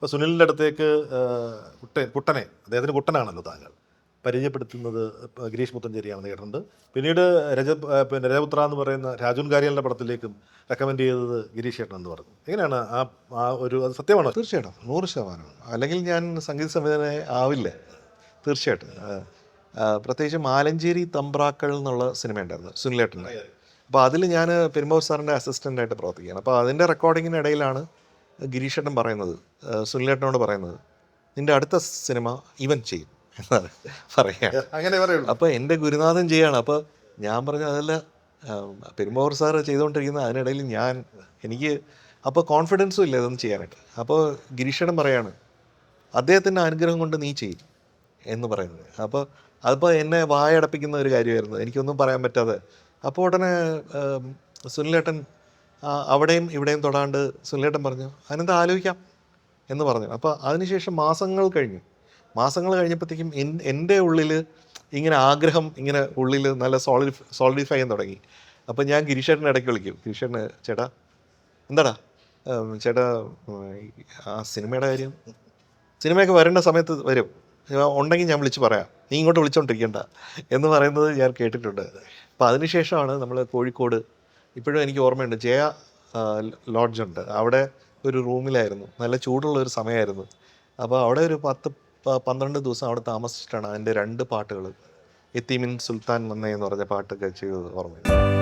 ഇപ്പോൾ സുനിലിൻ്റെ അടുത്തേക്ക് കുട്ടനെ അദ്ദേഹത്തിന് കുട്ടനാണല്ലോ താങ്കൾ പരിചയപ്പെടുത്തുന്നത് ഗിരീഷ് മുത്തഞ്ചേരിയാണെന്ന് കേട്ടിട്ടുണ്ട്. പിന്നീട് രജപുത്ര എന്ന് പറയുന്ന രാജുൻ കാര്യലിൻ്റെ പടത്തിലേക്കും റെക്കമെൻഡ് ചെയ്തത് ഗിരീഷ് ചേട്ടൻ എന്ന് പറഞ്ഞു. എങ്ങനെയാണ് ആ ഒരു അത് സത്യമാണോ? തീർച്ചയായിട്ടും 100%. അല്ലെങ്കിൽ ഞാൻ സംഗീത സംവിധാനം ആവില്ല. തീർച്ചയായിട്ടും. പ്രത്യേകിച്ച് മാലഞ്ചേരി തമ്പ്രാക്കൾ എന്നുള്ള സിനിമ ഉണ്ടായിരുന്നു സുനിലേട്ടൻ്റെ. അപ്പോൾ അതിൽ ഞാൻ പെരുമ്പാവൂർ സാറിൻ്റെ അസിസ്റ്റൻ്റായിട്ട് പ്രവർത്തിക്കുകയാണ്. അപ്പോൾ അതിൻ്റെ റെക്കോർഡിങ്ങിനിടയിലാണ് ഗിരീഷേട്ടൻ പറയുന്നത്, സുനിലേട്ടനോട് പറയുന്നത്, നിൻ്റെ അടുത്ത സിനിമ ഇവൻ ചെയ്യും എന്നാണ് പറയുക. അങ്ങനെ പറയുള്ളൂ. അപ്പോൾ എൻ്റെ ഗുരുനാഥൻ ചെയ്യാണ്. അപ്പോൾ ഞാൻ പറഞ്ഞു അതല്ല, പെരുമ്പാവൂർ സാറ് ചെയ്തുകൊണ്ടിരിക്കുന്ന അതിനിടയിൽ എനിക്ക് അപ്പോൾ കോൺഫിഡൻസും ഇല്ല ഇതൊന്നും ചെയ്യാനായിട്ട്. അപ്പോൾ ഗിരീഷേട്ടൻ പറയാണ് അദ്ദേഹത്തിൻ്റെ അനുഗ്രഹം കൊണ്ട് നീ ചെയ്യും എന്ന് പറയുന്നത്. അതിപ്പോൾ എന്നെ വായടപ്പിക്കുന്ന ഒരു കാര്യമായിരുന്നു, എനിക്കൊന്നും പറയാൻ പറ്റാതെ. അപ്പോൾ ഉടനെ സുനിലേട്ടൻ അവിടെയും ഇവിടെയും തൊടാണ്ട് സുനിലേട്ടൻ പറഞ്ഞു അതിനെന്താ ആലോചിക്കാം എന്ന് പറഞ്ഞു. അപ്പോൾ അതിനുശേഷം മാസങ്ങൾ കഴിഞ്ഞപ്പോഴത്തേക്കും എൻ്റെ ഉള്ളിൽ ഇങ്ങനെ ആഗ്രഹം ഇങ്ങനെ ഉള്ളിൽ നല്ല സോളിഡിഫൈ ചെയ്യാൻ തുടങ്ങി. അപ്പോൾ ഞാൻ ഗിരീഷേട്ടനെ ഇടയ്ക്ക് വിളിക്കും, ഗിരീഷേട്ടന് ചേട്ടാ എന്താടാ ചേട്ടാ ആ സിനിമയുടെ കാര്യം, സിനിമയൊക്കെ വരേണ്ട സമയത്ത് വരും, ഉണ്ടെങ്കിൽ ഞാൻ വിളിച്ച് പറയാം, നീ ഇങ്ങോട്ട് വിളിച്ചോണ്ടിരിക്കണ്ട എന്ന് പറയുന്നത് ഞാൻ കേട്ടിട്ടുണ്ട്. അപ്പോൾ അതിനുശേഷമാണ് നമ്മൾ കോഴിക്കോട്, ഇപ്പോഴും എനിക്ക് ഓർമ്മയുണ്ട്, ജയ ലോഡ്ജുണ്ട്, അവിടെ ഒരു റൂമിലായിരുന്നു, നല്ല ചൂടുള്ളൊരു സമയമായിരുന്നു. അപ്പോൾ അവിടെ ഒരു 10-12 ദിവസം അവിടെ താമസിച്ചിട്ടാണ് അതിൻ്റെ 2 പാട്ടുകൾ, എത്തീമിൻ സുൽത്താൻ വന്നേ എന്ന് പറഞ്ഞ പാട്ടൊക്കെ ചെയ്തത് ഓർമ്മയുണ്ട്.